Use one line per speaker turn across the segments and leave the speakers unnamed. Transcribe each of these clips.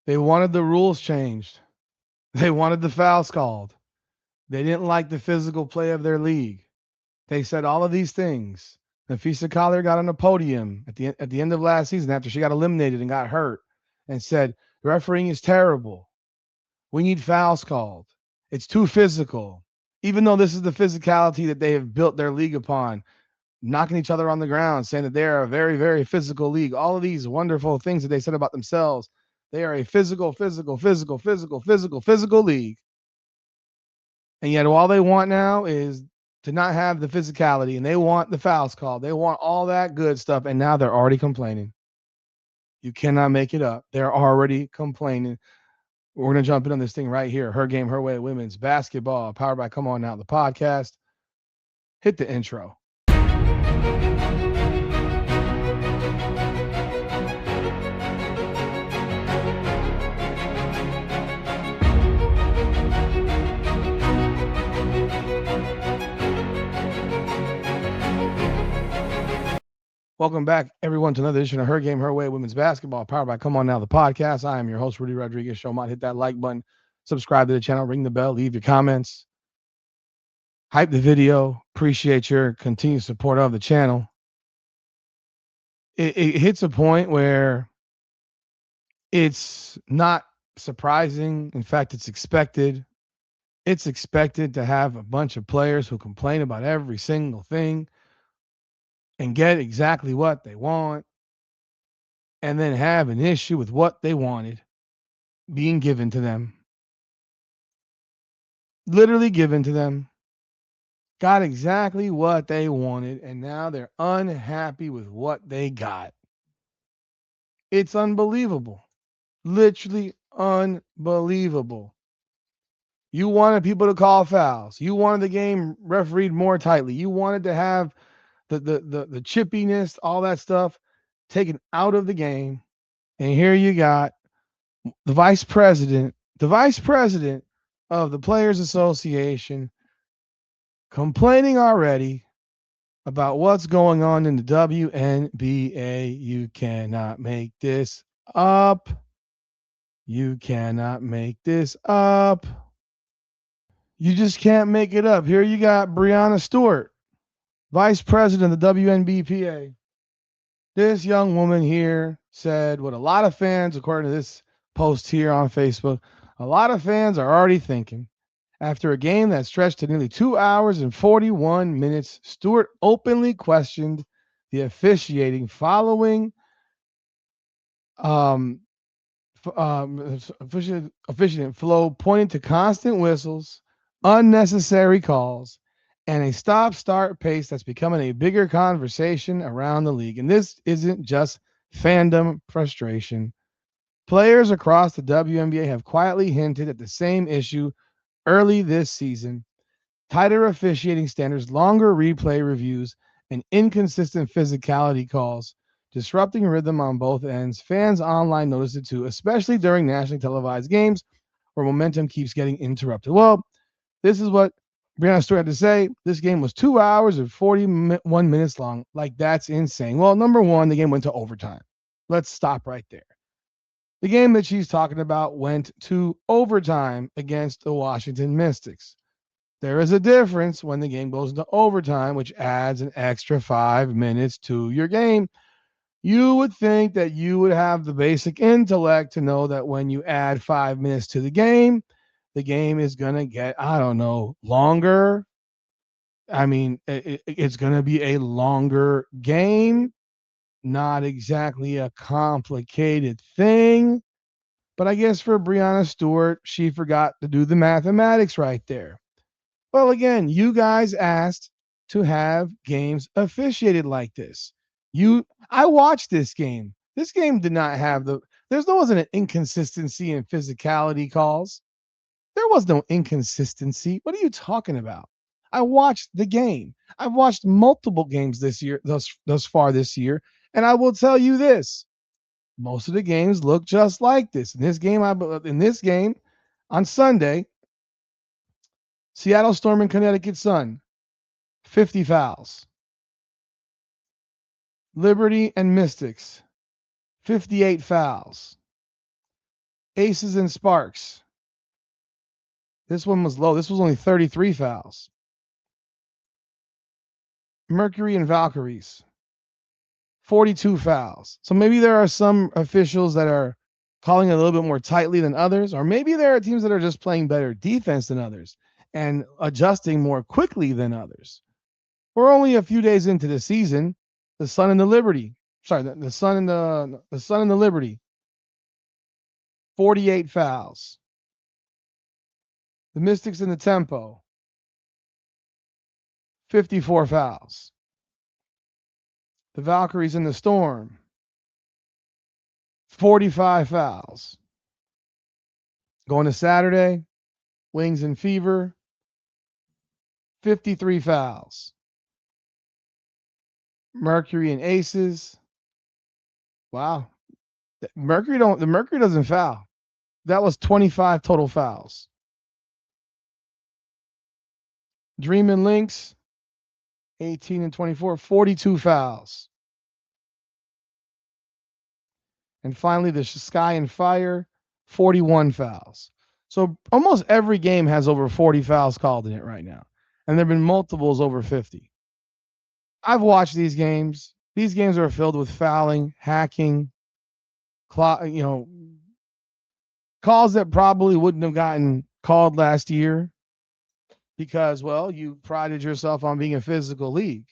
They wanted the rules changed. They wanted the fouls called. They didn't like the physical play of their league. They said all of these things. Nafisa Collier got on the podium at the end of last season after she got eliminated and got hurt and said, the refereeing is terrible. We need fouls called. It's too physical. Even though this is the physicality that they have built their league upon, knocking each other on the ground, saying that they're a very, very physical league. All of these wonderful things that they said about themselves. They are a physical league. And yet all they want now is to not have the physicality, and they want the fouls called. They want all that good stuff, and now they're already complaining. You cannot make it up. They're already complaining. We're going to jump in on this thing right here. Her Game, Her Way, women's basketball, powered by Come On Now, the podcast. Hit the intro. Welcome back, everyone, to another edition of Her Game, Her Way, women's basketball, powered by Come On Now, the podcast. I am your host, Rudy Rodriguez. Show might hit that like button, subscribe to the channel, ring the bell, leave your comments, hype the video. Appreciate your continued support of the channel. It hits a point where it's not surprising. In fact, it's expected. It's expected to have a bunch of players who complain about every single thing and get exactly what they want, and then have an issue with what they wanted being given to them. Literally given to them. Got exactly what they wanted, and now they're unhappy with what they got. It's unbelievable. Literally unbelievable. You wanted people to call fouls. You wanted the game refereed more tightly. You wanted to have the chippiness, all that stuff taken out of the game. And here you got the vice president of the Players Association complaining already about what's going on in the WNBA. You cannot make this up. You cannot make this up. You just can't make it up. Here you got Breanna Stewart, vice president of the WNBPA. This young woman here said what a lot of fans, according to this post here on Facebook, a lot of fans are already thinking. After a game that stretched to nearly 2 hours and 41 minutes, Stewart openly questioned the officiating following officiating flow, pointing to constant whistles, unnecessary calls, and a stop-start pace that's becoming a bigger conversation around the league. And this isn't just fandom frustration. Players across the WNBA have quietly hinted at the same issue early this season. Tighter officiating standards, longer replay reviews, and inconsistent physicality calls, disrupting rhythm on both ends. Fans online notice it too, especially during nationally televised games where momentum keeps getting interrupted. Well, this is what Breanna Stewart had to say. This game was 2 hours and 41 minutes long. Like, that's insane. Well, number one, the game went to overtime. Let's stop right there. The game that she's talking about went to overtime against the Washington Mystics. There is a difference when the game goes into overtime, which adds an extra 5 minutes to your game. You would think that you would have the basic intellect to know that when you add 5 minutes to the game is going to get, I don't know, longer. I mean, it's going to be a longer game, not exactly a complicated thing. But I guess for Breanna Stewart, she forgot to do the mathematics right there. Well, again, you guys asked to have games officiated like this. I watched this game. This game did not have there wasn't an inconsistency in physicality calls. There was no inconsistency. What are you talking about? I watched the game. I've watched multiple games this year, thus far this year, and I will tell you this: most of the games look just like this. In this game on Sunday, Seattle Storm and Connecticut Sun, 50 fouls. Liberty and Mystics, 58 fouls. Aces and Sparks. This one was low. This was only 33 fouls. Mercury and Valkyries. 42 fouls. So maybe there are some officials that are calling it a little bit more tightly than others, or maybe there are teams that are just playing better defense than others and adjusting more quickly than others. We're only a few days into the season. The Sun and the Liberty. Sorry, the Sun and the Sun and the Liberty. 48 fouls. The Mystics and the Tempo. 54 fouls. The Valkyries and the Storm. 45 fouls. Going to Saturday, Wings and Fever. 53 fouls. Mercury and Aces. Wow. The Mercury doesn't foul. That was 25 total fouls. Dream and Lynx, 18 and 24, 42 fouls. And finally, the Sky and Fire, 41 fouls. So almost every game has over 40 fouls called in it right now. And there have been multiples over 50. I've watched these games. These games are filled with fouling, hacking, calls that probably wouldn't have gotten called last year because, well, you prided yourself on being a physical league.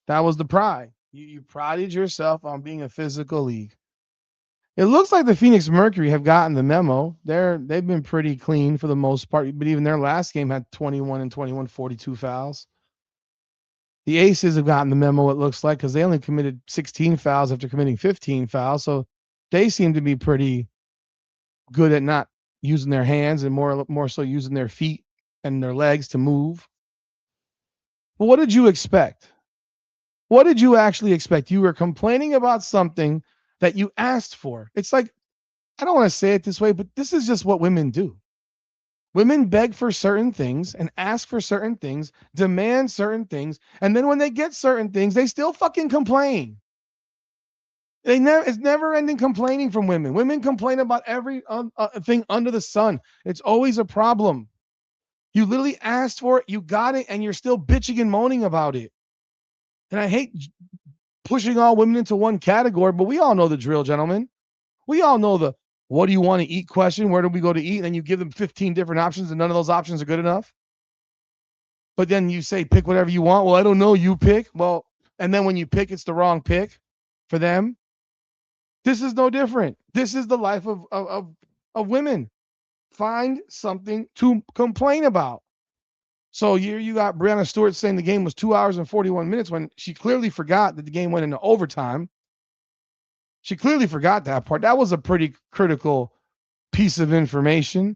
That was the pride. You prided yourself on being a physical league. It looks like the Phoenix Mercury have gotten the memo. They've been pretty clean for the most part, but even their last game had 21 and 21, 42 fouls. The Aces have gotten the memo, it looks like, because they only committed 16 fouls after committing 15 fouls. So they seem to be pretty good at not using their hands and more so using their feet and their legs to move. But what did you expect? What did you actually expect? You were complaining about something that you asked for. It's like, I don't want to say it this way, but this is just what women do. Women beg for certain things and ask for certain things, demand certain things, and then when they get certain things, they still fucking complain. It's never ending complaining from women. Women complain about every thing under the sun. It's always a problem. You literally asked for it, you got it, and you're still bitching and moaning about it. And I hate pushing all women into one category, but we all know the drill, gentlemen. We all know the what do you want to eat question. Where do we go to eat? And then you give them 15 different options, and none of those options are good enough. But then you say, pick whatever you want. Well, I don't know. You pick. Well, and then when you pick, it's the wrong pick for them. This is no different. This is the life of women. Find something to complain about. So you got Breanna Stewart saying the game was 2 hours and 41 minutes when she clearly forgot that the game went into overtime. She clearly forgot that part. That was a pretty critical piece of information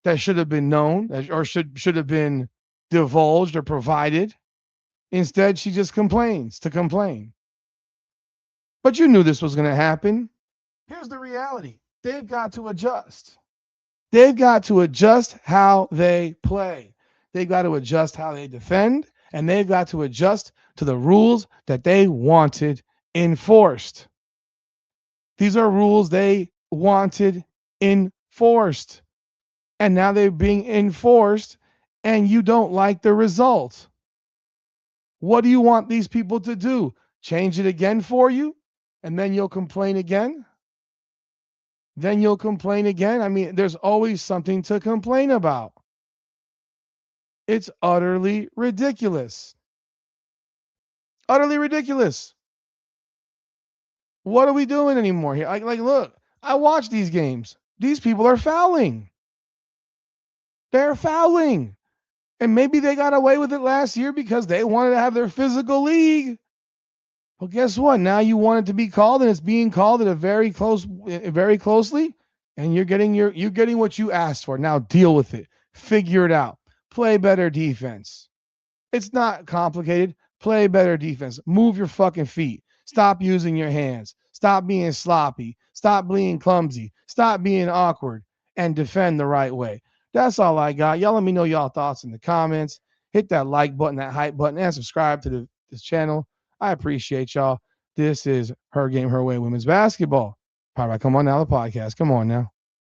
that should have been known or should have been divulged or provided. Instead, she just complains to complain. But you knew this was going to happen. Here's the reality. They've got to adjust. They've got to adjust how they play. They've got to adjust how they defend, and they've got to adjust to the rules that they wanted enforced. These are rules they wanted enforced. And now they're being enforced, and you don't like the result. What do you want these people to do? Change it again for you, and then you'll complain again? Then you'll complain again? I mean, there's always something to complain about. It's utterly ridiculous. Utterly ridiculous. What are we doing anymore here? Look, I watch these games. These people are fouling. They're fouling. And maybe they got away with it last year because they wanted to have their physical league. Well, guess what? Now you want it to be called, and it's being called at a very closely, and you're getting what you asked for. Now deal with it. Figure it out. Play better defense. It's not complicated. Play better defense. Move your fucking feet. Stop using your hands. Stop being sloppy. Stop being clumsy. Stop being awkward, and defend the right way. That's all I got. Y'all let me know y'all thoughts in the comments. Hit that like button, that hype button, and subscribe to this channel. I appreciate y'all. This is Her Game, Her Way Women's Basketball. All right, come on now, the podcast. Come on now.